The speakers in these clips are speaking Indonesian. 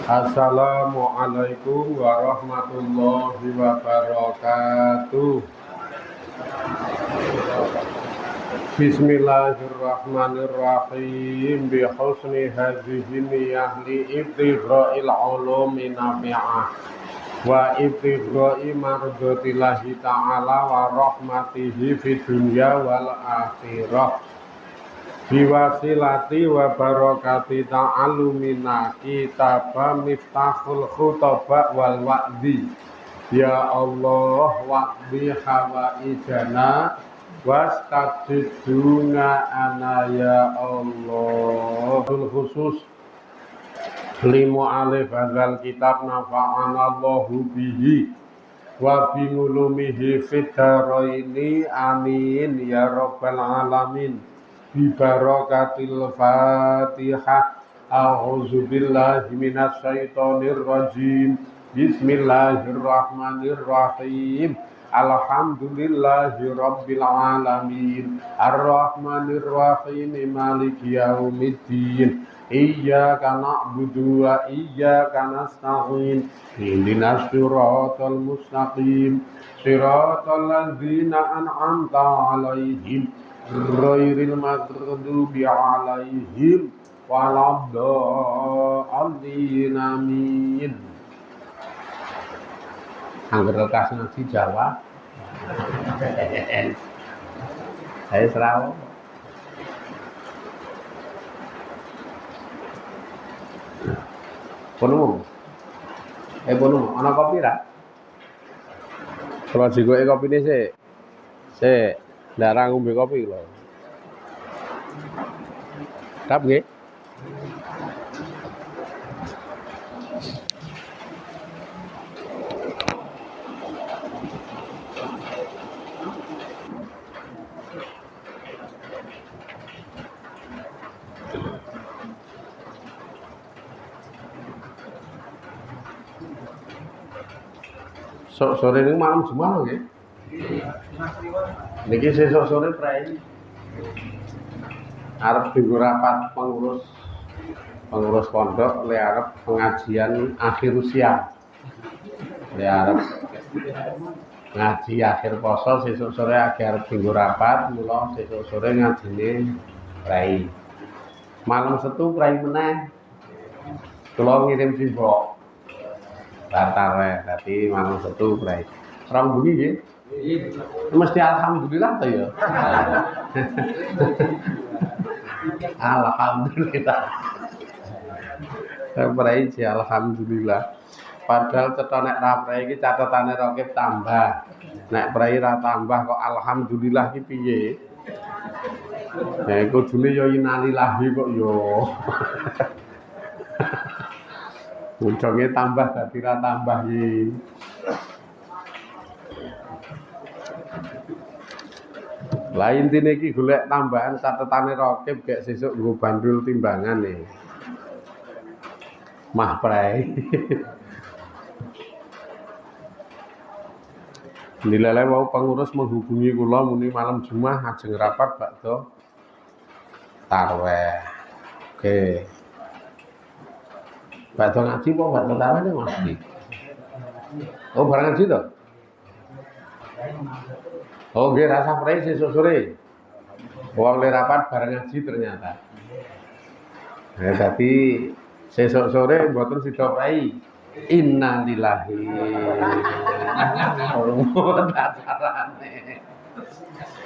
Assalamualaikum warahmatullahi wabarakatuh. Bismillahirrahmanirrahim. Bi husni hadhihi niyyah li ibtigha'il ulumi nafi'ah wa ibtigha'i mardhatillahi ta'ala wa rahmatihi fid dunya wal akhirah. Biwasilati wa barakati ta'alumina kitaba miftahul khutaba wal wa'di. Ya Allah wa'di hawaijana wastadziduna ana ya Allah. Khusus limu alif hadzal kitab nafa'anallahu bihi wa bingulumihi fid dharaini amin ya rabbal alamin. Bi barakatil Fatihah. A'udzu billahi minasy syaithanir rajim. Bismillahirrahmanirrahim. Alhamdulillahi rabbil alamin. Arrahmanir rahim. Maliki yaumiddin. Iyyaka na'budu wa iyyaka nasta'in. Ihdinas siratal mustaqim. Siratal ladzina an'amta 'alaihim ghairil maghdubi 'alaihim waladdallin. Amin. Angger lekas ngaji Jawa. Saya serawo. Pono. Pono, ana kopi ra? Kalau jikoke kopine sik ndarang ngombe kopi lho. Tap nggih. Sore ini malam Jumat lho nggih. Niki sesuk sore prei arep dienggo rapat pengurus pondok le arep pengajian akhir usia. Le arep ngaji akhir poso sesuk sore arep dienggo rapat, mula sesuk sore ngajine prei. Malam Setu prei meneh. Kula ngirim simbok. Batar dadi malam Setu prei. Rong bengi nggih. Mesti alhamdulillah to ya. Alhamdulillah. Prei ji alhamdulillah. Padahal cetha nek ra prei iki catetane rokib tambah. Nek prei ra tambah kok alhamdulillah iki piye? Nek kudune ya innalillahi kok ya. Ujunge tambah dadi ra tambah iki. Lah intine iki golek tambahan catetane rokib gek sesuk nggo bandul timbangane. Mah prei. Nilai wau pengurus menghubungi kula muni malam Jumat ajeng rapat bakda tarweh. Oke. Bakda ngaji apa bakda tarweh Mas? Oh, bareng ngaji to? Oh, nggih rasa prei sesuk sore. Wong le rapat bareng ngaji ternyata. Nah, dadi sesuk sore mboten sida prei. Innalillahi.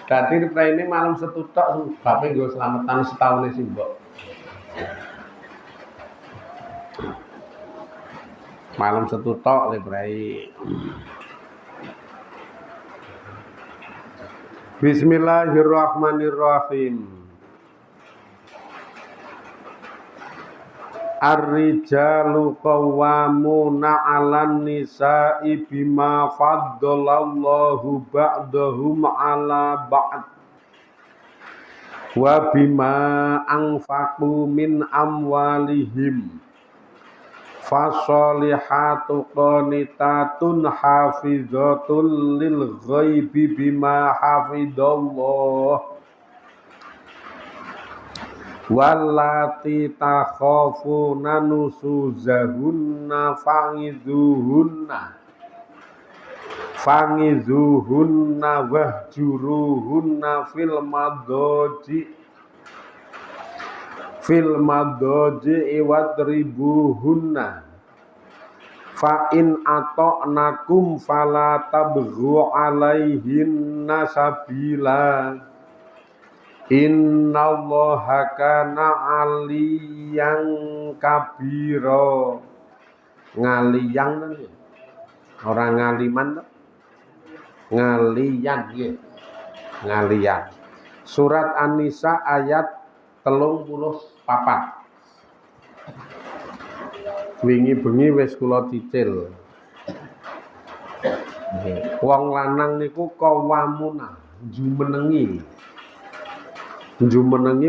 Dadi preine malam Setu tok bape nggo slametan setahune simbok. Malam Setu tok le prei. Bismillahirrahmanirrahim. Ar-rijalu qawwamuna 'alan nisa'i bima faddalallahu ba'dahum 'ala ba'd wa bima anfaqu min amwalihim. Fasolihatu qanitatun hafizatul lil ghaibi bima hafidallah. Wallati takhafuna nusuzahunna fangizuhunna wahjuruhunna fil madoji wadribuhunna fa in ata'nakum fala tabghu alaihinna sabila innallaha kana aliyan kabira. Ngaliyang orang ngaliman ngaliyan nggih. Ngaliyan. Surat An-Nisa ayat 34. Wingi bengi wis kula cicil. Wong lanang niku kawamuna jumenengi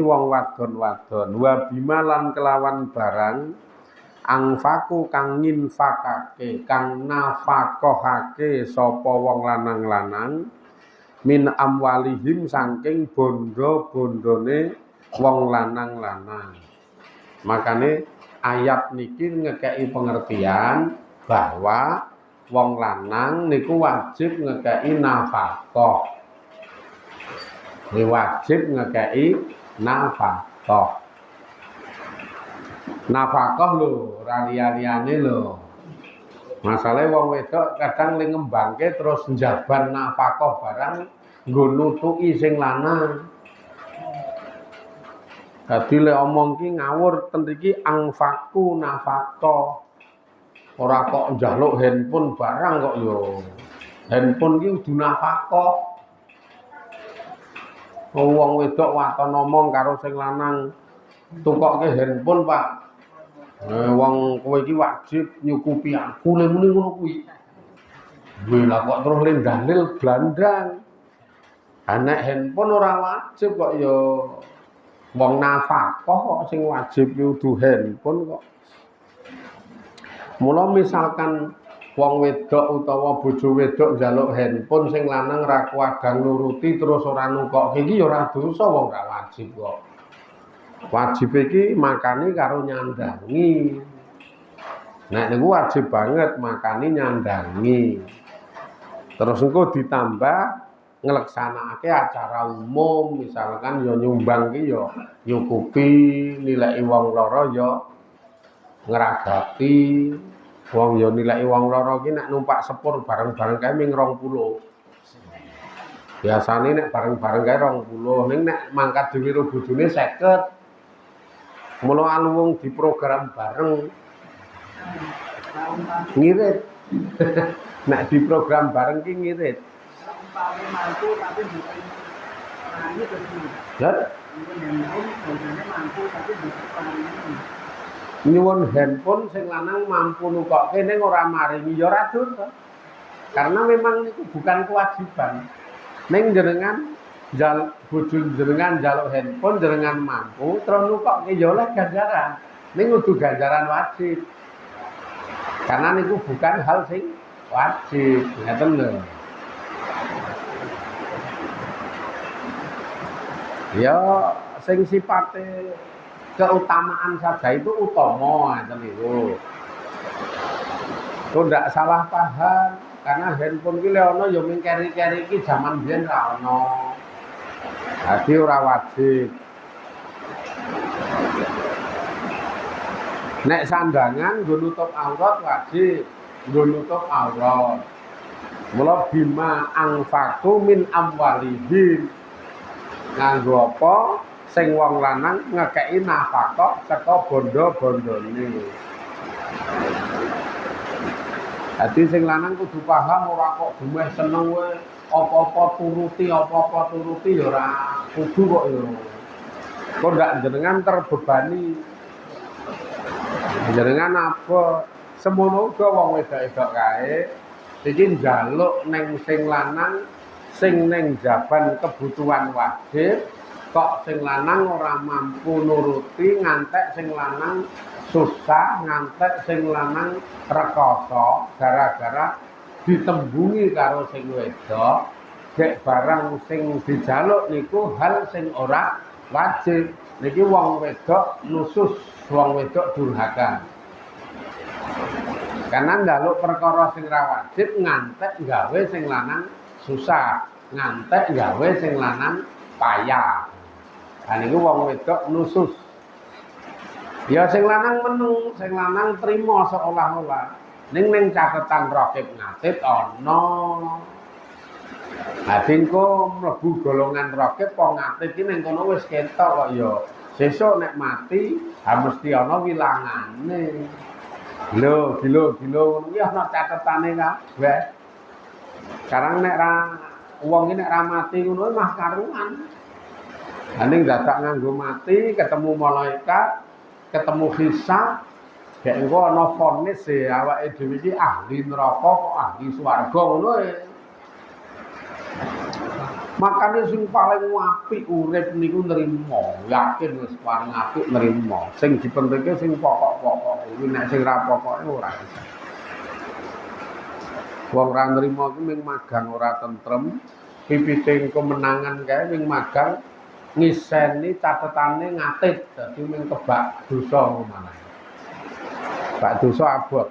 wong wadon-wadon wa bima lan kelawan barang angfaku kang nginfakake kang nafakohake sapa wong lanang-lanang min amwalihim saking bondo-bondone wong lanang-lanang. Makane ayat niki ngekei pengertian bahwa wong lanang niku wajib ngekei nafkah. Wajib ngekei nafkah. Nafkah lho, ora liyane lho. Masalahe wong wedok kadang le ngembangke terus njaban nafkah barang nggo nutuki sing lanang. Dadi le omong ki ngawur ten iki angfaku nafkah. Ora kok njaluk handphone barang kok yo. Handphone ki kudu nafkah. Wong wedok waton ngomong karo sing lanang, tukokke handphone, Pak. Wong kowe iki wajib nyukupi aku le muni ngono kuwi. Lah kok terus le dalil blandang. Anak handphone ora wajib kok ya wong nafkah kok sing wajib kudu handphone kok. Mula misalkan wong wedok utawa bojo wedok njaluk handphone sing lanang ra kuwadang nuruti terus ora nukokke iki ya ora dosa wong ra wajib kok. Wajib iki makani karo nyandangi. Nek niku wajib banget makani nyandangi. Terus engko ditambah ngleksanakake acara umum, misalkan ya nyumbang ki ya nyukupi, nilai wong lara ya ngragati. Wong ya nilai wong lara ki nek numpak sepur bareng-bareng kae ming 20. Biasane nek bareng-bareng kae 20, ning nek mangkat dhewe karo bojone 50. Mula aluwung diprogram bareng ngirit. Nek diprogram bareng ki ngirit. Nyuwun handphone sing lanang mampu nukokke ning ora maringi ya ora dosa. Karena memang itu bukan kewajiban. Ning jenengan bojo jenengan njaluk handphone jenengan mampu terus nukokke ya oleh ganjaran. Ning kudu ganjaran wajib. Karena niku bukan hal sing wajib, ngeten lho. Ya sing sipate keutamaan saja itu utama ngeten niku. Itu ndak salah paham karena handphone ki le ana ya ming keri-keri iki jaman biyen ra ono. Dadi ora wajib. Nek sandangan nggo nutup aurat wajib, nggo nutup aurat. Mula bima angfaku min amwalihim. Nganggo apa sing wong lanang ngekeki nafkah saka bondo-bondone. Dadi sing lanang kudu paham ora kok dumeh seneng wae apa-apa turuti ya ora kudu kok ya. Kok ndak jenengan terbebani. Jenengan apa semono uga wong wedok-wedok kae iki njaluk ning sing lanang sing ning jaban kebutuhan wajib kok sing lanang ora mampu nuruti ngantek sing lanang susah ngantek sing lanang rekoso gara-gara ditembungi karo sing wedok gek barang sing dijaluk niku hal sing ora wajib. Niki wong wedok nusus, wong wedok durhaka. Karena njaluk perkara sing ra wajib ngantek gawe sing lanang susah, ngantek gawe sing lanang payah. Lah niku wong wedok nusus. Ya sing lanang meneng, sing lanang trima seolah-olah. Ning catetan rakib ngatib ana. Lah dingko mlebu golongan rakib kok ngatib iki ning kono wis ketok kok ya. Sesuk nek mati ha mesti ana wilangane. Lho, gilo ngono iki ana catetane kabeh. Sekarang nek ra wong iki nek ra mati ngono mah karuan. Lah ning dadak nganggo mati ketemu malaikat, ketemu hisab, gek engko ana vonis e awake dhewe iki ahli neraka kok ahli swarga ngono e. Makane sing paling apik urip niku nrimo, yakin wis paling apik nrimo. Sing dipentingke sing pokok-pokok. Iki nek sing ra pokoke ora iso. Wong ra nrimo iki ming magang ora tentrem, pipite kemenangan kae ming magang ngiseni catetane ngatib, dadi ming kebak dosa ngono. Bak dosa abot.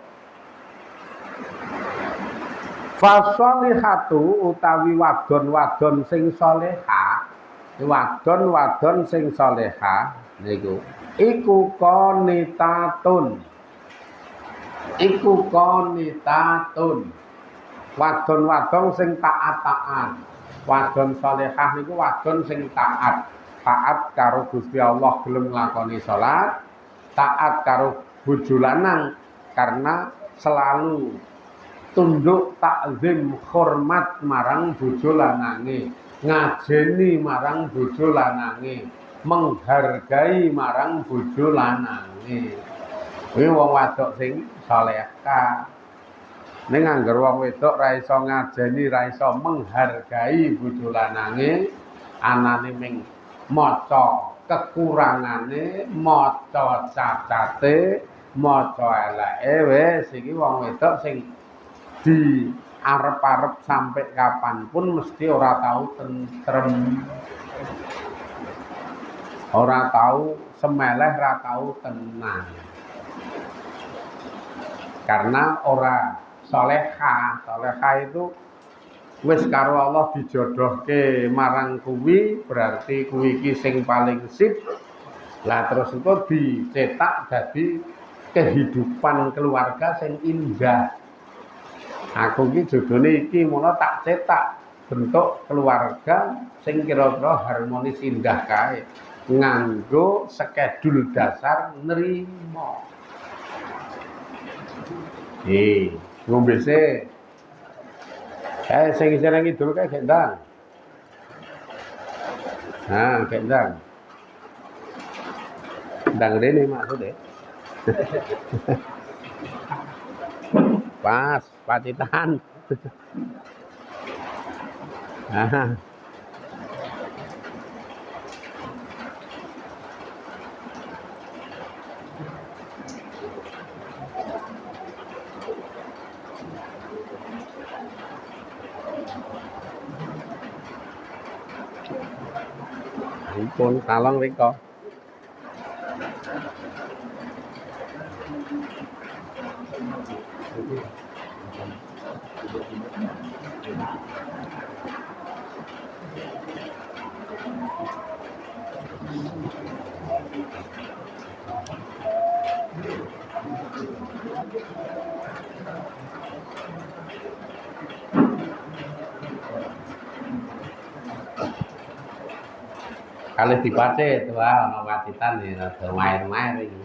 Fasolihatu utawi wadon-wadon sing salehah, wadon-wadon sing salehah niku iku qanitatun. Iku qanitatun. Wadon-wadon sing taat-taat. Wadon salehah niku wadon sing taat. Taat karo Gusti Allah gelem nglakoni salat, taat karo bojo lanang karena selalu tunduk takzim hormat marang bojo lanange, ngajeni marang bojo lanange, menghargai marang bojo lanange. Kuwi wong wadok sing salehah. Ning angger wong wedok ra iso ngajeni, ra iso menghargai bojo lanange, anane ming maca kekurangane, maca cacate, maca eleke wis iki wong wedok sing di arep-arep sampai kapanpun mesti ora tahu tentrem, ora tahu semeleh, ora tahu tenang, karena ora salehah. Salehah itu wis karo Allah dijodohke marang kuwi, berarti kuwi iki sing paling sip. Lah terus itu dicetak dadi kehidupan keluarga sing indah. Aku iki jodone iki mula tak cetak bentuk keluarga sing kira-kira harmonis indah kae nganggo skedul dasar nrimo. Ngombe se. Sing jeneng idul kae gek ndang. Nah, gek ndang. Ndang rene maksudnya. Pas, pacitan. Nah. Pun talong riko. Kali dipacet wah ana wacitan ya rada main-main iki.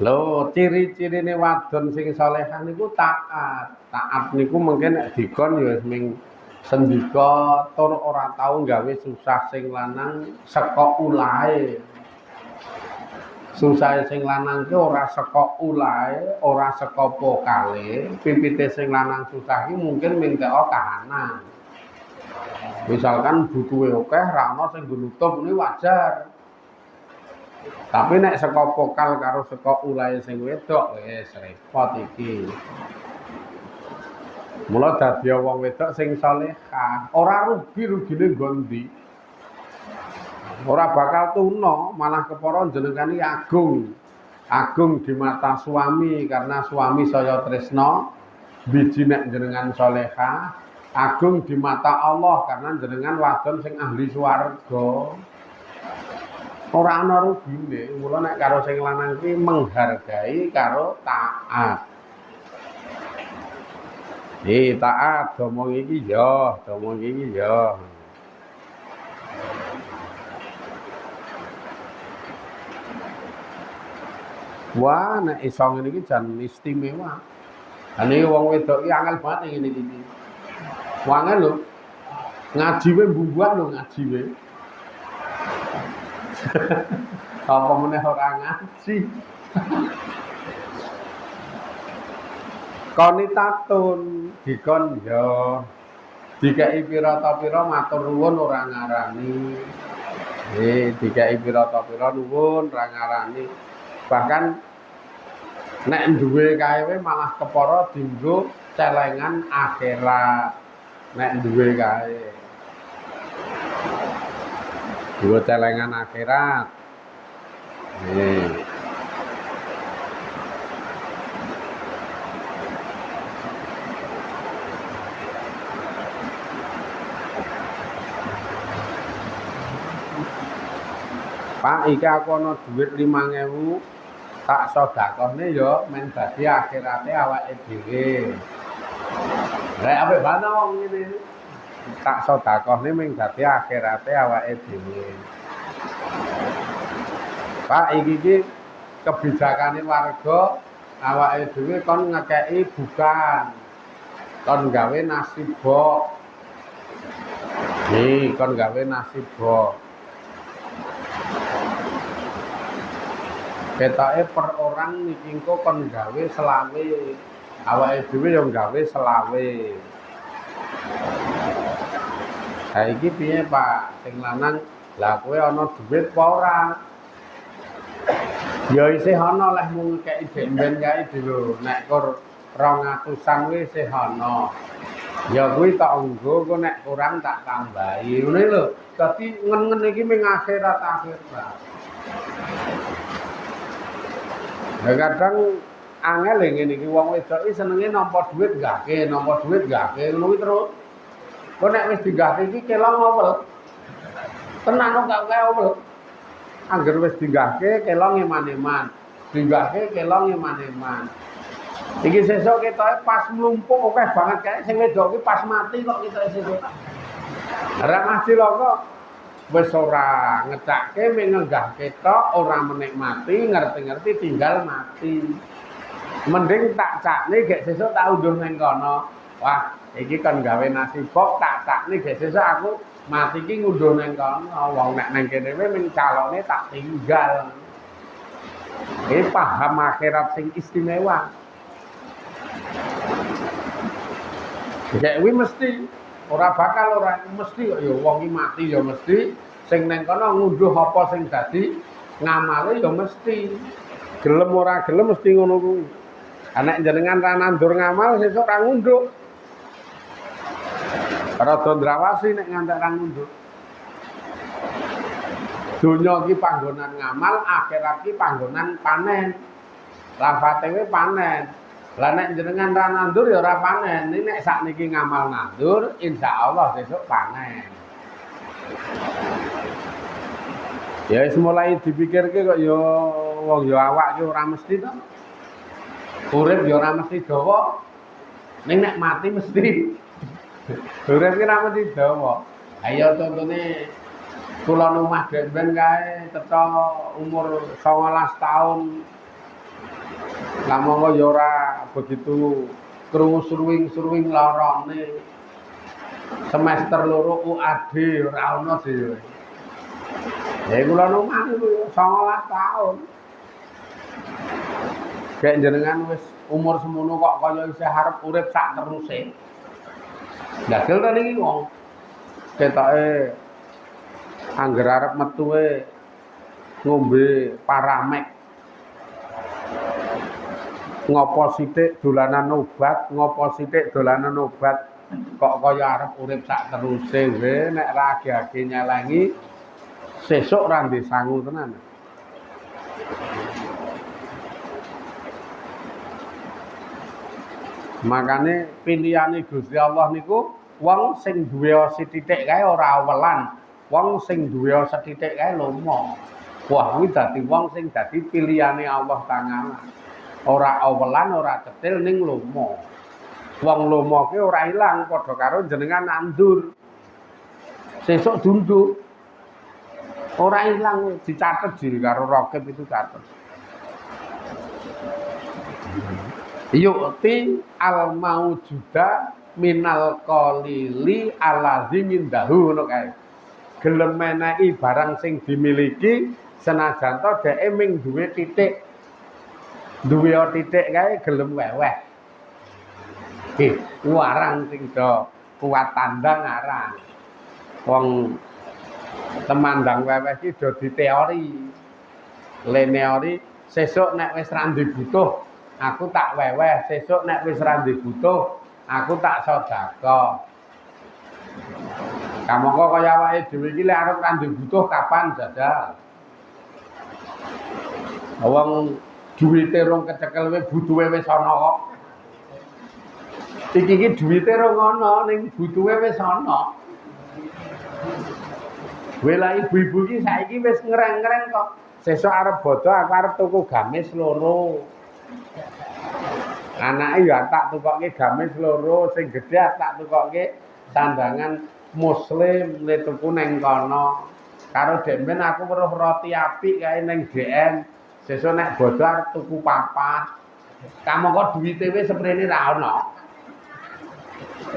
Lho, ciri-cirine wadon sing salehah niku taat. Taat niku mungkin nek dikon ya ming sendika tur ora tau gawe susah sing lanang saka ulahe. Susah sing lanang ki ora saka ulahe, ora saka pokale, pipite sing lanang susah ki mungkin minta kahanan. Misalkan butuhe akeh ra ana sing nutup ini wajar. Tapi nek saka pokal karo saka ulahe sing wedok wis repot iki. Mula dadi wong wedok sing salehah, ora rugi-rugine nggondi. Ora bakal tuna, malah kepara jenengane agung. Agung di mata suami karena suami saya tresna, biji nek jenengan salehah, agung di mata Allah karena jenengan wadon sing ahli swarga. Ora ana rugine, mula nek karo sing lanang kuwi menghargai karo taat. Taat domong iki ya, domong iki ya. Wah, nek iso ngene iki jan istimewa. Ane wong wedok iki angel banget ngene iki. Wangel lho. Ngaji we mbubuan lho ngaji we. Apa meneh ora ngaji. Konitatun dikon ya. Dikai pira ta pira matur nuwun ora ngarani. Dikai pira ta pira nuwun ora ngarani. Bahkan nek duwe kae malah kepara dienggo celengan akhirat. Nek duwe kae. Duwe celengan akhirat. Pak, iki aku ana dhuwit 5.000 tak sedekahne ya men dadi akhirate awake dhewe. Lek apik banget wong ngene. Tak sedekahne men dadi akhirate awake dhewe. Pak, iki kebijakane warga awake dhewe kon ngekeki bukan. Kon gawe nasi bok. Kon gawe nasi bok. Ketoke per orang niki engko kon gawe selawe. Awake dhewe yo gawe selawe. Saiki piye, Pak? Sing lanang, lah kowe ana dhuwit apa ora? Ya isih ana leh mung ngekeki ben kae lho. Nek kur 200-an kuwi isih ana. Ya kuwi tak enggo kok nek kurang tak tambahi. Ngene lho. Dadi ngen-ngen iki ming akhirat. Ya kadang angel ngene iki wong wedok iki senenge nampa dhuwit gake, ngono kuwi terus. Kok nek wis digake iki kelong apa? Tenan kok gak kaya apa? Angger wis digake kelong eman-eman. Digake kelong eman-eman. Iki sesuk ketoke pas mlumpuk akeh banget kae sing wedok iki pas mati kok ketoke sesuk. Ora mati lho kok. Wis ora ngecake menenggah ketok ora menikmati ngerti-ngerti tinggal mati. Mending tak cakne gek sesuk tak unduh ning kono. Wah, iki kon gawe nasi bok tak cakne gek sesuk aku mati iki ngunduh ning kono. Wong nek nang kene ming calone tak tinggal. Iki paham akhirat sing istimewa. Gek kuwi mesti ora bakal ora mesti kok ya wong iki mati ya mesti sing nang kono ngunduh apa sing dadi ngamale ya mesti gelem ora gelem mesti ngono kuwi. Nek jenengan ra nandur ngamal sesuk ra ngunduh. Rada ndrawasi nek ngantek ra ngunduh. Donya iki panggonan ngamal, akhirat iki panggonan panen. Lafate kuwi panen. Lah nek jenengan ra nandur ya ora panen. Nek sakniki ngamal nandur, insyaallah besok panen. Ya wis mulai dipikirke kok ya wong ya awak ki ora mesti to. Urip ya ora mesti dawa. Ning nek mati mesti. Urip ki ora mesti dawa. Ayo contone kula omah ben kae tetho umur 19 tahun. Lah monggo ya ora begitu krungu suruwing lorone. Semester 2 UAD ora ono dhewe. Ya kula omah niku 19 tahun. Kayak jenengan wis umur semono kok kaya isih arep urip sak teruse. Dagel ta niki wong ketoke angger arep metuwe ngombe paramek. Ngopo sithik dolanan obat, ngopo sithik dolanan obat kok kaya arep urip sak teruse nek ra age-age nyelengi sesuk ra ndek sangu tenan. Makane pilihane Gusti Allah niku wong sing duwe sithithik kae ora awelan, wong sing duwe sethithik kae lomo. Wah kuwi dadi wong sing dadi pilihane Allah Ta'ala. Ora awelan, ora cetil ning lomo. Wong lomo ki ora ilang padha karo jenengan nandur. Sesuk dunduk. Ora ilang dicatet diri karo rokib itu catet. Yu'ti al maujuda minal qalili allazi mindahu ngono kae. Gelem menehi barang sing dimiliki senajan to dheke ming duwe titik. Duwe titik kae gelem weweh. Warang sing do kuat tandang arang. Wong temandang weweh iki do di teori. Le teori sesuk nek wis ra butuh aku tak weweh, sesuk nek wis ra butuh aku tak sedekah. Kamangka kaya awake dhewe iki lek arep ra butuh kapan jajal. Wong duwite rong kecekel butuhe wis ana kok. Iki duwite rong ana ning butuhe wis ana. Wela ibu-ibu iki saiki wis ngreng-ngreng kok. Sesuk arep bodo aku arep tuku gamis loro. Anake ya tak tukokke gamis loro, sing gedhe tak tukokke sandangan muslim le tuku ning kono. Karo Demben aku weruh roti apik kae ning DM. Sesuk nek bodo arep tuku papat. Kamangka duwite wis seprene ra ana.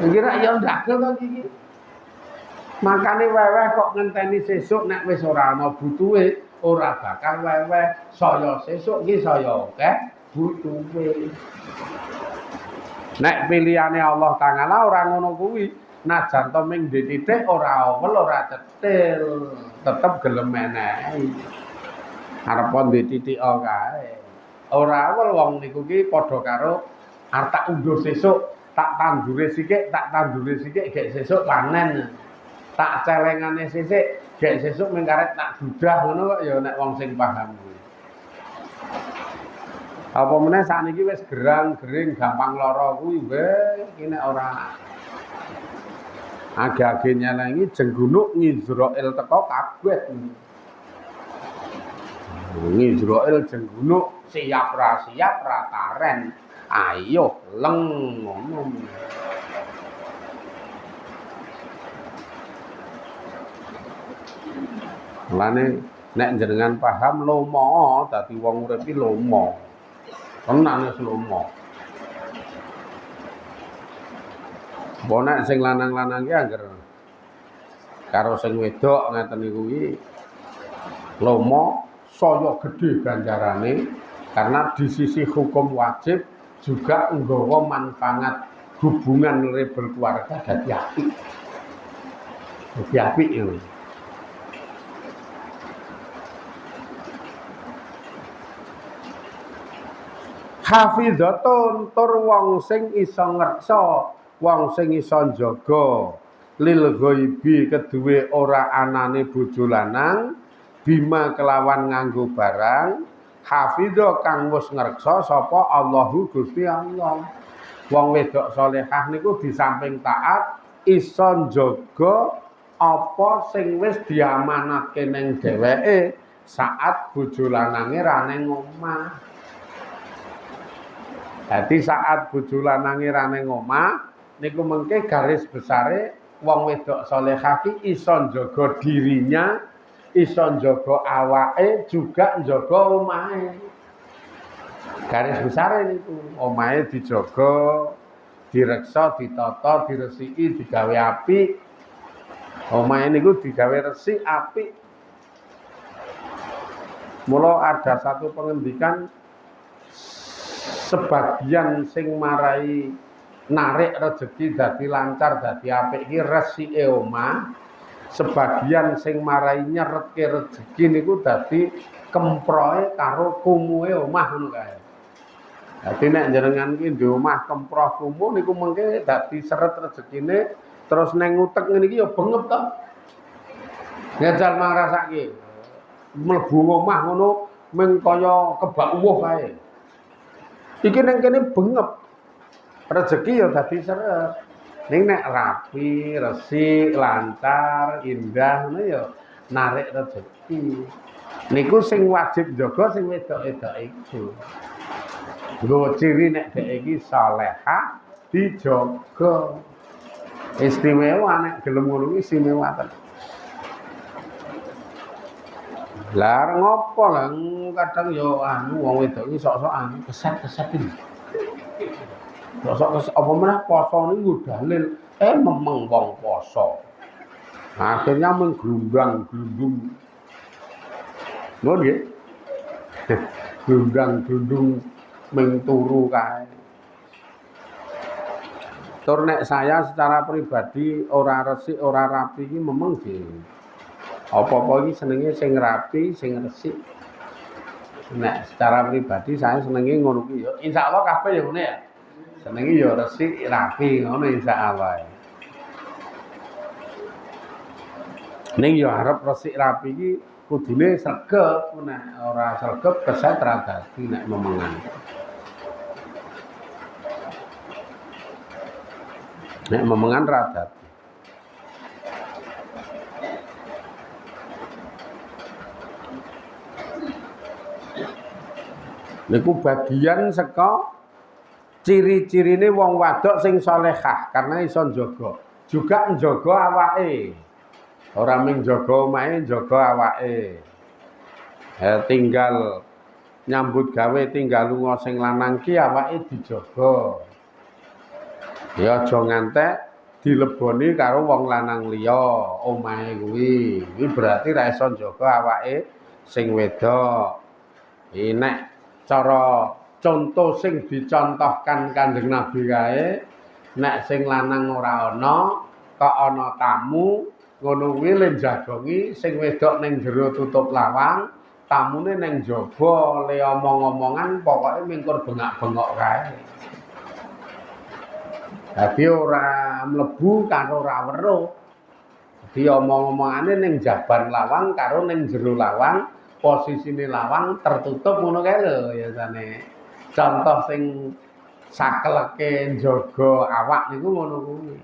Iki ra ya ndagel to iki. Makane weweh kok ngenteni sesuk nek wis ora ana butuhe, ora bakal weweh. Saya sesuk iki saya akeh butuhe. Nek pilihane Allah Ta'ala ora ngono kuwi, najan to ming titik ora awel ora cetil, tetep gelem menehi. Arep ndek titik kae. Ora awel wong niku ki padha karo arep tak unduh sesuk, tak tandure sithik, gek sesuk panen. Tak celengane sisik, gek sesuk mengkarep tak dudah ngono kok ya nek wong sing paham kuwi. Apa meneh sakniki wis gerang-gering gampang lara kuwi iki nek ora age-age nyelengi jenggunuk Israil teko kabeh. Israil jenggunuk siap ra taren. Ayo leng ngono. Mulane nek jenengan paham lomo dadi wong urip iki lomo. Tenan wis lomo. Mbok nek sing lanang-lanang ki angger karo sing wedok ngeten niku iki lomo saya gedhe ganjarane karena di sisi hukum wajib juga nggawa manfaat hubungan berkeluarga dadi apik. Dadi apik ngono. Hafizatun tur wong sing isa ngreksa, wong sing isa njaga lil ghaibi keduwe ora anane bojo lanang bima kelawan nganggo barang hafidho kang wis ngreksa sapa Allahu Gusti Allah. Wong wedok salehah niku di samping taat isa njaga apa sing wis diamanatke ning dheweke saat bojo lanange ra ning omah. Dadi saat bojo lanange ra ning omah niku mengke garis besare wong wedok salehah ki iso njaga dirinya, iso njaga awake, juga njaga omahe. Garis besare niku omahe dijaga, direksa, ditata, diresiki, digawe apik. Omahe niku digawe resik apik. Mula ada satu pengendikan sebagian sing marai narik rezeki dadi lancar dadi apik iki resike omah, sebagian sing marai nyeretke rezeki niku dadi kemproe karo kumuhe omah ngono kae. Dadi nek jenengan ki di omah kemproh kumuh niku mengke dadi seret rezekine terus neng utek ngene iki ya bengep to. Ngejal mangrasake. Mlebu omah ngono mung kaya kebak uwuh kae. Iki ning kene bengep. Rezeki ya dadi seret. Ning nek rapi, resik, lancar, indah ngono ya narik rezeki. Niku sing wajib jaga sing wedok-wedok iku. Nggo ciri nek dhek iki salehah dijaga. Istimewa nek gelem ngono iki istimewa tenan. Lah ngopo lah kadang yo wong wedok iki sok-sokan keset-keset iki. Sok-sok apa meneh poso niku dalil memeng wong poso. Akhirnya menggelumbang-gelundung. Ngono nggih. Gelumbang-gelundung ming turu kae. Tur nek saya secara pribadi ora resik, ora rapi iki memeng nggih. Apa-apa iki senenge sing rapi, sing resik. Nek secara pribadi saya senenge ngono ki ya. Insyaallah kabeh ya ngene ya. Senenge ya resik, rapi ngono insyaallah. Ning ya arep resik rapi iki kudune sregep, nek ora sregep keset ra dadi nek memengan. Nek memengan ra dadi. Niku bagian saka ciri-cirine wong wadok sing salehah karena iso njaga. Juga njaga awake. Ora mung njaga omahe, njaga awake. Tinggal nyambut gawe tinggal lunga sing lanang ki awake dijaga. Ya aja ngantek dileboni karo wong lanang liya omahe kuwi. Kuwi berarti ra iso njaga awake sing wedok. Nek cara contoh sing dicontohkan Kanjeng Nabi kae nek sing lanang ora ana kok ana tamu ngono kuwi le jagongi sing wedok ning jero tutup lawang tamune ning jaba le omong-omongan pokoke mingkur bengak-bengok kae. Dadi ora mlebu karo ora weruh. Dadi omong-omongane ning jaban lawang karo ning jero lawang posisine lawang tertutup ngono kae lho biasane. Contoh sing sakeleke njaga awak niku ngono kuwi.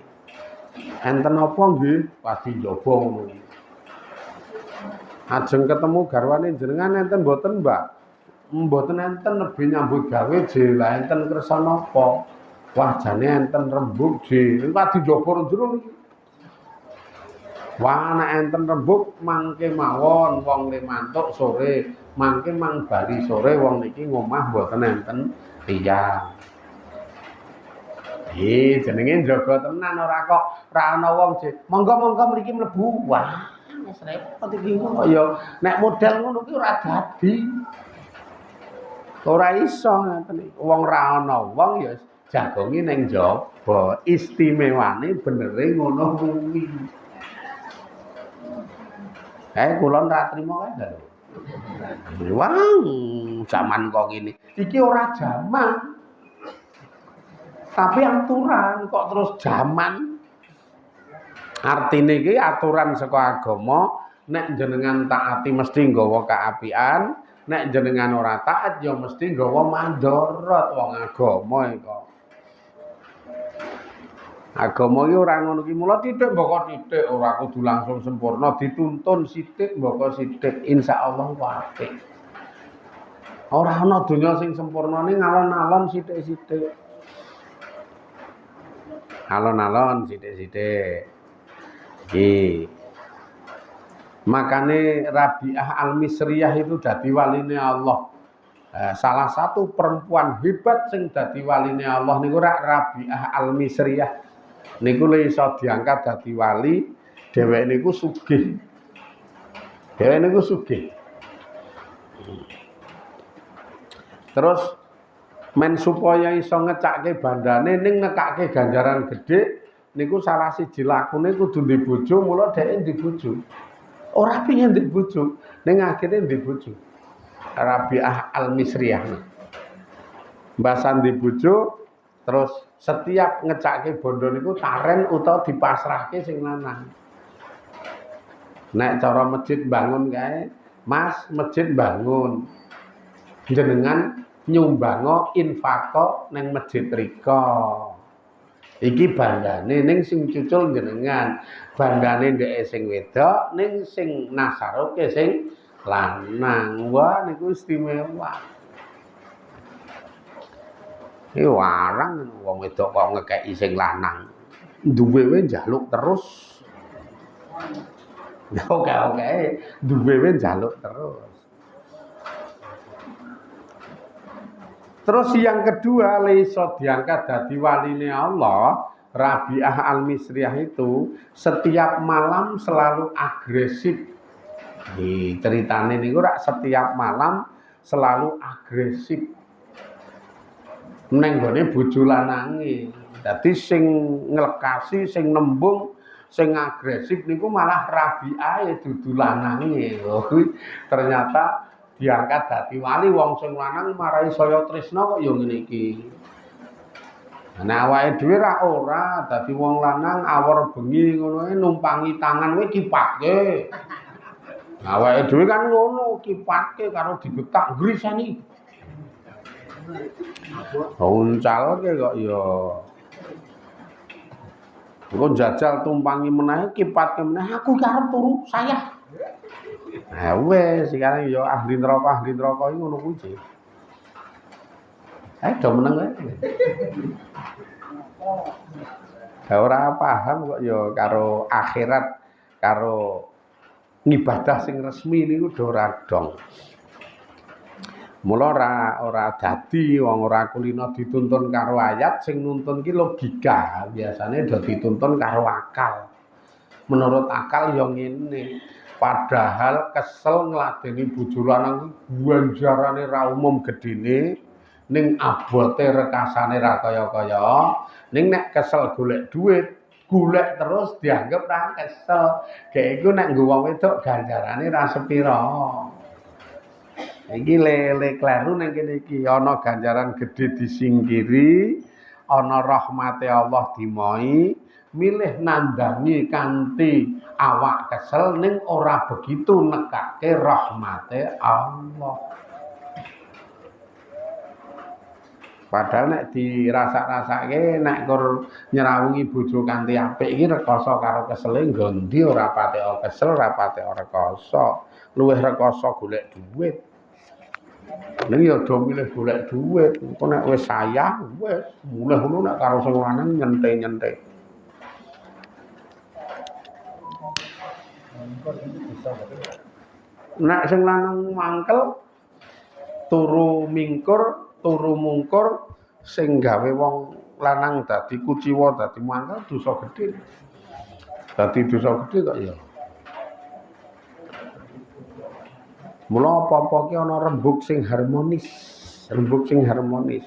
Enten apa nggih? Pasti njaba ngono. Ajeng ketemu garwane jenengan enten mboten, Mbak? Mboten enten nebi nyambut gawe jela enten kersa napa? Wajane enten rembug ji. Pasti njaba jero niki. Wah nek enten rembug mangke mawon wong le mantuk sore, mangke mang bali sore wong niki ngomah mboten enten tiyang. Jenenge njaga tenan ora kok ora ana wong monggo-monggo mriki mlebu. Wah, wis repot iki kaya nek model ngono ki ora dadi. Ora iso ngeten iki. Wong ra ana wong ya jagongi ning njaba. Istimewane benere ngono kuwi. Kula ora trima kae lho. Wah, zaman kok ngene. Iki ora zaman. Tapi aturan kok terus zaman. Artine iki aturan saka agama, nek jenengan taati mesti nggawa kaapian, nek jenengan ora taat ya mesti nggawa mandharat wong agama iki. Agama iki ora ngono ki mula titik mboko titik ora kudu langsung sempurna dituntun sithik mboko sithik insyaallah apik. Ora ana donya sing sempurna ning alon-alon sithik-sithik. Alon-alon sithik-sithik. Iki. Makane Rabi'ah Al-Misriyah itu dadi waline Allah. Salah satu perempuan hebat sing dadi waline Allah niku Rabi'ah Al-Misriyah. Niku le iso diangkat dadi wali, dheweke niku sugih. Dheweke niku sugih. Terus men supaya iso ngecakke bandane ning nekake ganjaran gedhe niku salah siji lakune kudu ndek bojo, mula dheweke ndek bojo. Ora pengin ndek bojo, ning akhire ndek bojo. Rabi'ah Al-Misriyah. Mbasan di bojo terus setiap ngecake bondo niku taren utawa dipasrahke sing lanang. Nek cara masjid bangun kae, Mas, masjid bangun. Jenengan nyumbango infako ning masjid rika. Iki bandane ning sing cucul jenengan, bandane ndeke sing wedok ning sing nasaroke sing lanang. Wah niku istimewa. Iki warang wong wedok kok ngekeki sing lanang. Duwe wae njaluk terus. Oke, duwe wae njaluk terus. Terus yang kedua, leiso diangkat dadi waline Allah. Rabi'ah Al-Misriyah itu setiap malam selalu agresif. Ceritane niku rak setiap malam selalu agresif. Neng gone bojo lanange. Dadi sing nglekasi, sing nembung, sing agresif niku malah Rabi'ah ya dudu lanange. Ternyata diangkat dadi wali wong sing lanang marai saya tresna kok ya ngene iki. Nah awake dhewe ra ora dadi wong lanang awor bengi ngono numpangi tangan kowe kipatke. Nah awake dhewe kan ngono kipatke karo digetak grisani. Uncalke kok ya. Engko jajal tumpangi meneh kipatke meneh aku iki arep turu saya. Nah wes sekarang yo ahli neraka iki ngono kuwi. Do meneng wae. Ora paham kok yo karo akhirat karo ngibadah sing resmi niku do ora dong. Mula ora dadi wong ora kulino dituntun karo ayat sing nuntun ki logika, biasane do dituntun karo akal. Menurut akal yo ngene. Padahal kesel ngladeni bojo lanang ganjarane ra umum gedene ning abote rekasane ra kaya-kaya ning nek kesel golek duit golek terus dianggap ra kesel kayak iku nek nggo wong wedok ganjarane ra sepira iki lele kleru ning kene iki ana ganjaran gedhe disingkiri ana rahmate Allah dimoi milih nandangi kanthi awak kesel ning ora begitu nekake rahmate Allah. Padahal nek dirasa-rasake nek kur nyerawungi bojo kanthi apik iki rekoso karo kesele nggondi ora pate kesel, ora pate rekoso. Luwih rekoso golek dhuwit. Ning ya do milih golek dhuwit. Engko nek wis sayang wis mulih ngono nek karo sing lanang nyente-nyente. Nek sing lanang mangkel turu mingkur, turu mungkur sing gawe wong lanang dadi kuciwa dadi mangkel dosa gedhe. Dadi dosa gedhe kok ya. Mula apa-apa ki ana rembug sing harmonis, rembug sing harmonis.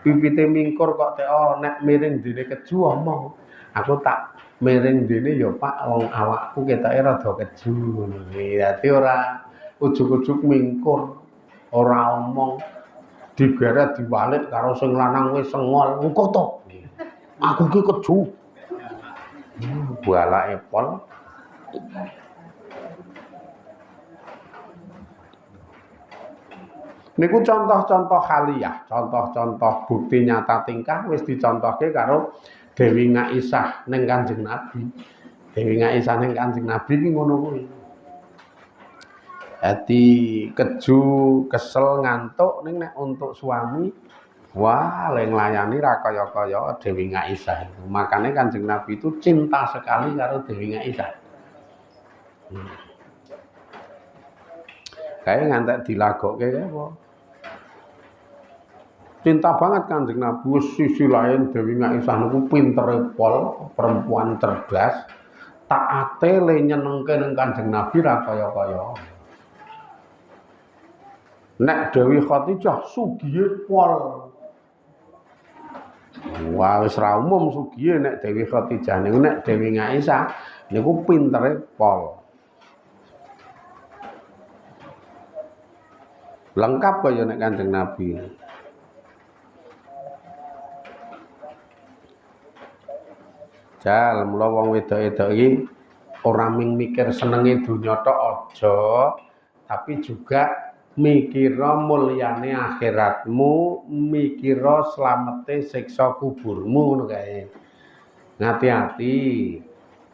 Pipite mingkur kok teko nek miring dene keju omong. Aku tak miring dene ya Pak wong awakku ketoke rada keju ngono. Dadi ora ujug-ujug mingkur, ora omong digeret diwalik karo sing lanang wis sengol engko to. Aku ki keju. Balake pol. Niku contoh-contoh haliyah, contoh-contoh bukti nyata tingkah wis dicontohke karo Dewi Ngaisah ning Kanjeng Nabi. Dewi Ngaisah ning Kanjeng Nabi ki ngono kuwi. Dadi keju, kesel, ngantuk ning nek untuk suami wah le nglayani ra kaya-kaya Dewi Ngaisah itu. Makane Kanjeng Nabi itu cinta sekali karo Dewi Ngaisah. Kayak ngantek dilagokke apa? Cinta banget Kanjeng Nabi. Sisi lain Dewi Ngaisah niku pintere pol, perempuan cerdas, taate le nyenengke ning Kanjeng Nabi ra kaya-kaya. Nek Dewi Khadijah sugihe pol. Wah wis ra umum sugihe nek Dewi Khadijah niku nek Dewi Ngaisah niku pintere pol. Lengkap kaya nek Kanjeng Nabi. Jal mula wong wedok-wedok iki ora mung mikir senenge donya tok aja, tapi juga mikira mulyane akhiratmu, mikira slamete siksa kuburmu ngono kae. Ngati-ati.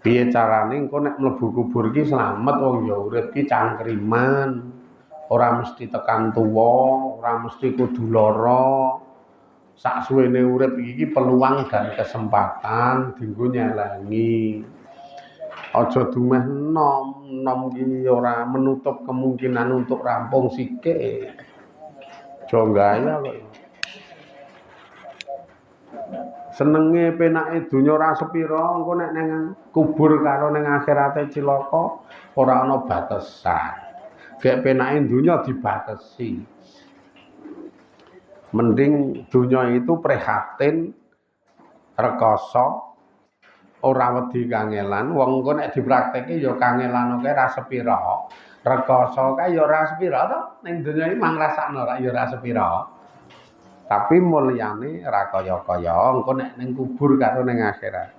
Piye carane engko nek mlebu kubur ki slamet wong ya urip ki cangkriman. Ora mesti tekan tuwa, ora mesti kudu lara. Saksuwene urip iki peluang dan kesempatan dienggo nyelengi. Aja dumeh nom ki ora menutup kemungkinan untuk rampung sikik. Aja gaya kok. Senenge penake donya ora sepira, engko nek nang kubur karo ning akhirate cilaka ora ana batesan. Gek penake donya dibatesi. Mending donya itu prihatin, rekoso, ora wedi kangelan, wong engko nek dipraktekke ya kangelan oke ra sepira. Rekoso kae ya ora sepira to, ning donya iki mang rasakno ra ya ora sepira. Tapi mulyane ra kaya-kaya engko nek ning kubur karo ning akhirat.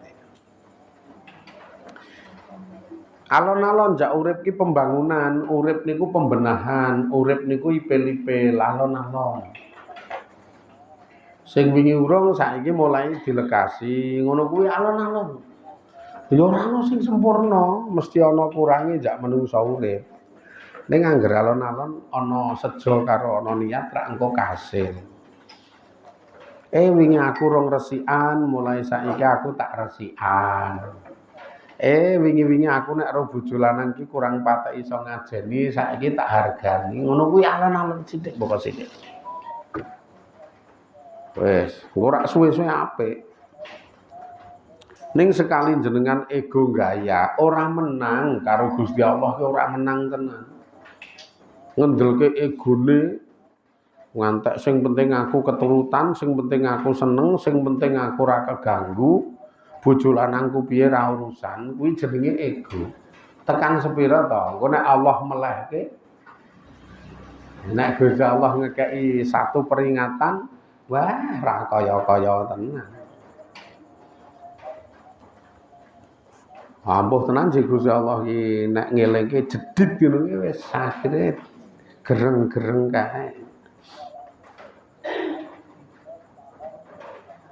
Alon-alon jak urip ki pembangunan, urip niku pembenahan, urip niku ipil-ipil, alon-alon. Sing wingi urung saiki mulai dilekasi, ngono kuwi alon-alon. Ya ora ana sing sempurna, mesti ana kurange jak menungsa urip. Ning angger alon-alon ana sejo karo ana niat rak engko kasil. Wingi aku rong resikan, mulai saiki aku tak resikan. Wingi-wingi aku nek ro bojo lanang ki kurang patek iso ngajeni, saiki tak hargani. Ngono kuwi alon-alon sithik pokok sithik. Wes, ora suwe-suwe apik. Ning sekali jenengan ego gaya, ora menang karo Gusti Allah ki ora menang tenan. Ngendelke egone ngantek sing penting aku keturutan, sing penting aku seneng, sing penting aku ora keganggu, bojo lanangku piye ra urusan, kuwi jenenge ego. Tekan sepira to? Engko nek Allah melehke, nek Gusti Allah ngekeki satu peringatan, wah ra kaya-kaya tenan. Ampuh tenan sih Gusti Allah iki nek ngelingke jedit ngono ki wis akhire gereng-gereng kae.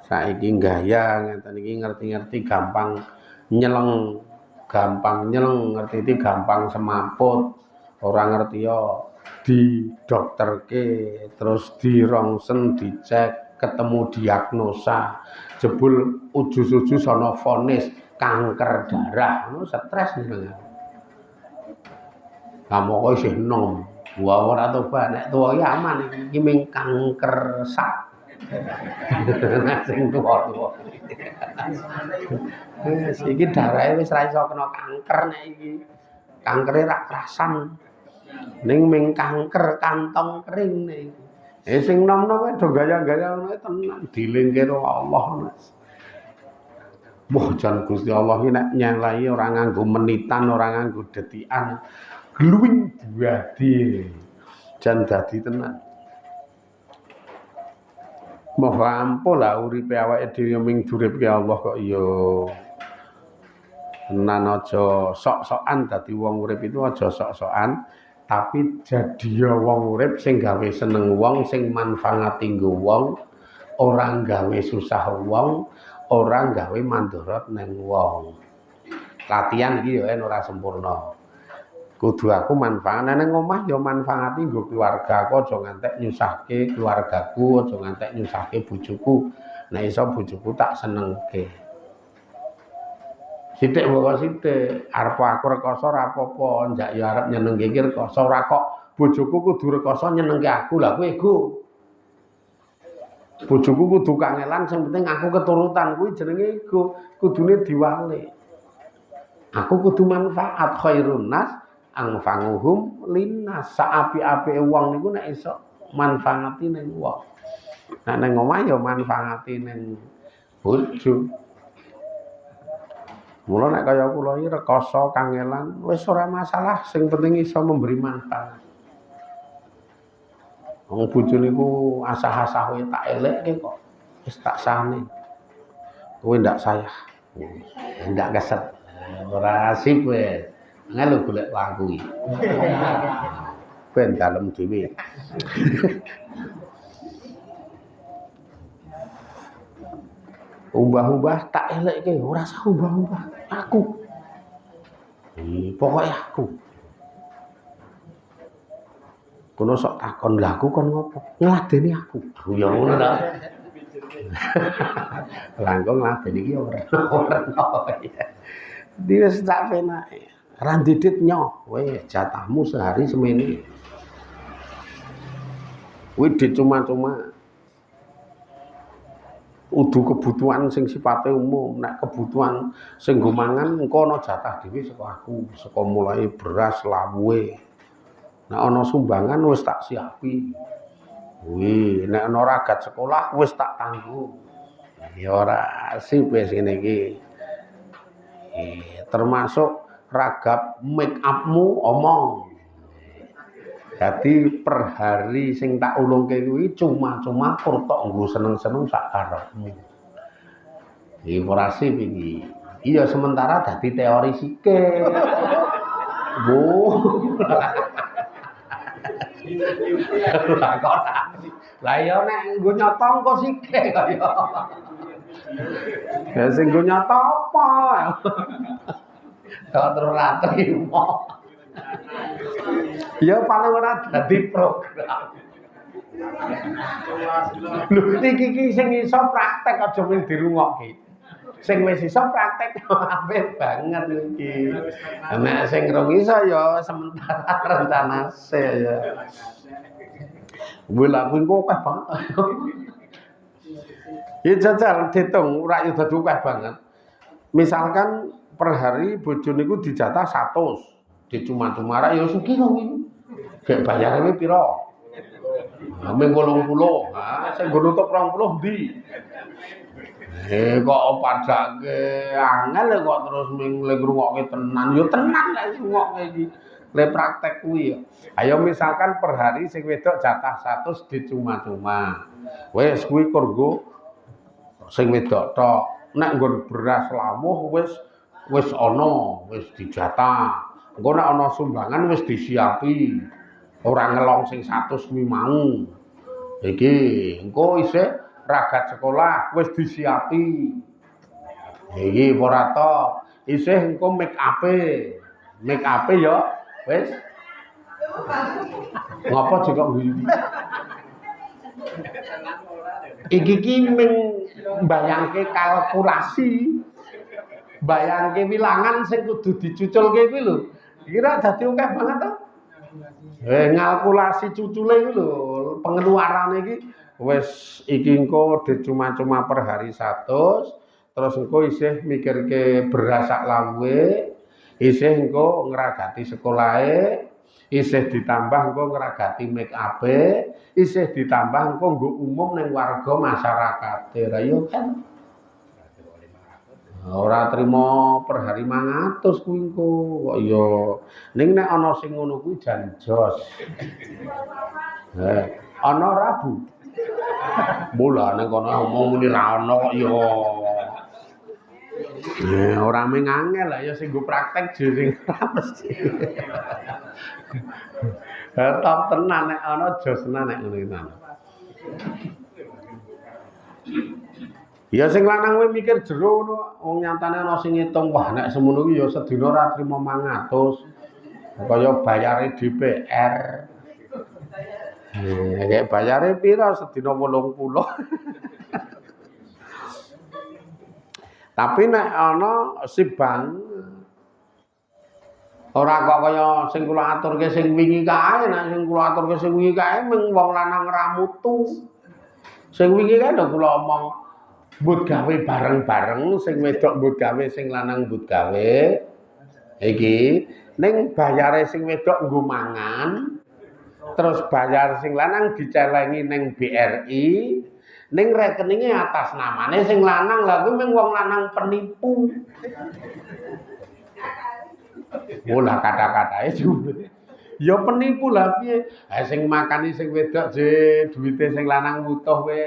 Saiki gaya ngeten iki ngerti-ngerti gampang nyeleng, ngerti iki gampang semaput, ora ngerti yo didokterke, terus dirongsen, dicek, ketemu diagnosa, jebul ujus-ujus ana vonis kanker darah, ngono stres niku. Kamu kok isih enom, wa ora tobat nek tuwa iki aman iki ming kanker sak. Sing tuwa-tuwa. Iki darahe wis ra iso kena kanker nek iki. Kankere ra krasan. Ning ming kanker kantong kering nek iki. Sing nom-nom kuwi do gaya-gaya ngono tenan dilingke karo Allah, Mas. Wah, jan Gusti Allah iki nek nyelai ora nganggo menitan, ora nganggo detikan. Gluwing dadi. Jan dadi tenan. Moho ampun lah uripe awake dhewe ming duripke Allah kok ya tenan aja sok-sokan dadi wong urip itu aja sok-sokan tapi jadi wong urip sing gawe seneng wong sing manfaati nggo wong ora gawe susah wong ora gawe mandorot neng wong. Latihan iki ya ora sempurna. Kudu aku manfaat nang omah ya manfaati nggo keluargaku aja ngantek nyusahke keluargaku aja ngantek nyusahke bojoku nek iso bojoku tak senengke sithik wae sithik arep aku rekoso ora apa-apa njak ya arep nyenengke iki rekoso ora kok bojoku kudu rekoso nyenengke aku lha kuwi ego bojoku kudu kangelan sing penting aku keturutan kuwi jenenge ego kudune diwalik aku kudu manfaat khairun nas angfanguhum linnas saapi-apike wong niku nek iso manfaati ning wong. Nek ning omah ya manfaati ning bojo. Mula nek kaya kula iki rekoso kangelan wis ora masalah, sing penting iso memberi manfaat. Wong bojo niku asah-asah tak elekke kok wis tak sane. Kowe ndak sayah. Ndak keset. Ora asik wis. Ngelu golek laku iki. Ben dalem dhewe. Umbah-umbah tak elekke, ora usah umbah-umbah. Aku. Pokoknya aku. Kono sok takon lha aku kon ngopo? Ngladeni aku. Ya ngono ta. Lah kok ngladeni iki ora. Wis tak penake. Ra didit nyoh, weh jatahmu sehari semene. Kuwi cuma-cuma. Udu kebutuhan sing sipate umum, nek kebutuhan sing nggo mangan engko ana jatah dhewe saka aku, saka mulai beras, lawuhe. Nek ana sumbangan wis tak siapi. Kuwi nek ana ragat sekolah wis tak tanggung. Ya ora sip wis ngene iki. Termasuk ragap make upmu omong. Jadi per hari sing tak ulungke kuwi cuma-cuma pur tok nggo seneng-seneng sak karepmu. Iki ora sip iki. Iya sementara dadi teori sike. Bu. Lah ya nek nggo nyata engko sike kaya. Ya sing nggo nyata apa? Kok terus ra trimo. Ya paling ora dadi program. Lho iki sing iso praktek aja mung dirungokke. Sing wis iso praktek apik banget iki. Nek sing rong iso ya sementara rencana se ya. Kuwi lha kuwi akeh banget. Ya jajal ditung ora yo dadi akeh banget. Misalkan per hari bojo niku dijatah 100. Cuma-cuma ra ya sugih kok iki. Gek bayarane pira? Ming 80. Ha, sing nggo nutup 20 ndi? Kok padake angel kok terus ming ngrungokke tenan. Ya tenan lek ngrungokke iki. Le praktek kuwi ya. Ayo misalkan per hari sing wedok jatah 100 cuma-cuma. Wis kuwi kurgo sing wedok tok. Nek nggon beras lawuh wis ana, wis dijatah. Engko nek ana sumbangan wis disiapi. Ora ngelong sing 100 kuwi mau. Iki engko isih ragat sekolah wis disiapi. Iki ora tok. Isih engko make up-e. Make up-e ya wis. Ngopo jek kok guyu? Iki ming mbayangke kalkulasi. Bayangke wilangan sing kudu dicuculke kuwi lho. Kira dadi akeh banget to? Ngalkulasi cucule iki lho, pengeluarane iki wis iki engko cuma-cuma per hari 100, terus engko isih mikirke beras sak lawuhe, isih engko ngragati sekolahe, isih ditambah engko ngragati make up-e, isih ditambah engko nggo umum ning warga masyarakate. Ra yo kan ora trimo per hari 500 kuwi engko kok ya ning nek ana sing ngono kuwi jan jos. Ana Rabu. Mula nek kono omong muni ra ana kok ya. Ora mung angel lah ya sing go praktek jering ra mesti. Top tenan nek ana jos tenan nek ngono iki. Ya sing lanang kuwi mikir jero ngono, wong nyatane ana sing ngitung wah nek semono kuwi ya sedina ora trimo 500. Kaya bayare DPR. Nek bayare pira sedina 80. Tapi nek ana si bank ora kok kaya sing kula aturke sing wingi kae, nek sing kula aturke sing wingi kae mung wong lanang ra mutu. Sing wingi kae lho kula omong mbut gawe bareng-bareng sing wedok mbut gawe sing lanang mbut gawe iki ning bayare sing wedok nggo mangan terus bayar sing lanang dicelengi ning BRI ning rekeninge atas namane sing lanang lha kuwi mung wong lanang penipu. Olah kata-katae ya penipu lah piye. Ha sing makani sing wedok je duwite sing lanang wutuh kowe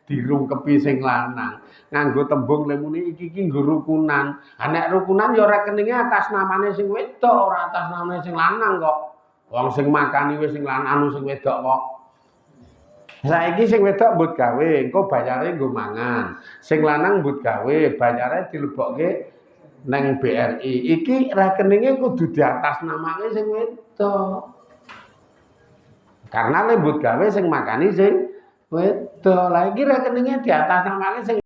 dirungkepi sing lanang. Nganggo tembung lemune iki nggo rukunan. Nek rukunan ya rekeninge atas namane sing wedok, ora atas namane sing lanang kok. Wong sing makani wis sing lanang sing wedok kok. Saiki sing wedok mbut gawe, engko bayare nggo mangan. Sing lanang mbut gawe, bayare dilebokke neng BRI. Iki rekeninge kudu di atas namane sing wedok. Karena lembut gawe sing makani sing wedok. Lah iki rekeninge di atas namane sing